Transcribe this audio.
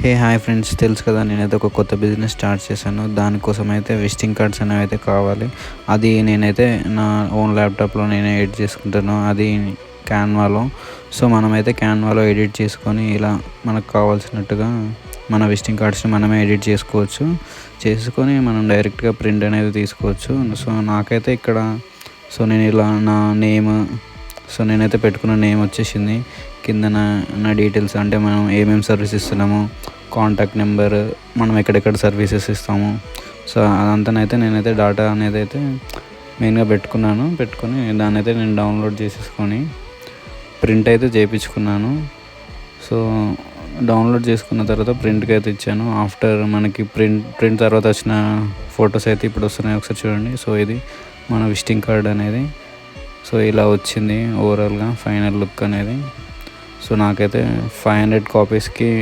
Hi friends, తెలుసు కదా నేనైతే ఒక కొత్త బిజినెస్ స్టార్ట్ చేశాను. దానికోసం అయితే విజిటింగ్ కార్డ్స్ అనేవి అయితే కావాలి. అది నేనైతే నా ఓన్ ల్యాప్టాప్లో నేనే ఎడిట్ చేసుకుంటాను, అది క్యాన్వాలో. సో మనమైతే క్యాన్వాలో ఎడిట్ చేసుకొని ఇలా మనకు కావాల్సినట్టుగా మన విజిటింగ్ కార్డ్స్ని మనమే ఎడిట్ చేసుకొని మనం డైరెక్ట్గా ప్రింట్ అనేది తీసుకోవచ్చు. సో నాకైతే ఇక్కడ నేను ఇలా నా నేమ్, నేనైతే పెట్టుకున్న నేమ్ వచ్చేసింది. కింద నా డీటెయిల్స్, అంటే మనం ఏమేమి సర్వీస్ ఇస్తున్నాము, కాంటాక్ట్ నెంబర్, మనం ఎక్కడెక్కడ సర్వీసెస్ ఇస్తాము. సో అదంతానైతే నేనైతే డాటా అనేది అయితే మెయిన్గా పెట్టుకొని దాన్ని అయితే నేను డౌన్లోడ్ చేసేసుకొని ప్రింట్ అయితే చేయించుకున్నాను. సో డౌన్లోడ్ చేసుకున్న తర్వాత ప్రింట్కి అయితే ఇచ్చాను. ఆఫ్టర్ మనకి ప్రింట్ తర్వాత వచ్చిన ఫొటోస్ అయితే ఇప్పుడు వస్తున్నాయి, ఒకసారి చూడండి. సో ఇది మన విజిటింగ్ కార్డ్ అనేది. సో ఇలా వచ్చింది ఓవరాల్గా ఫైనల్ లుక్ అనేది. సో నాకైతే 500 కాపీస్కి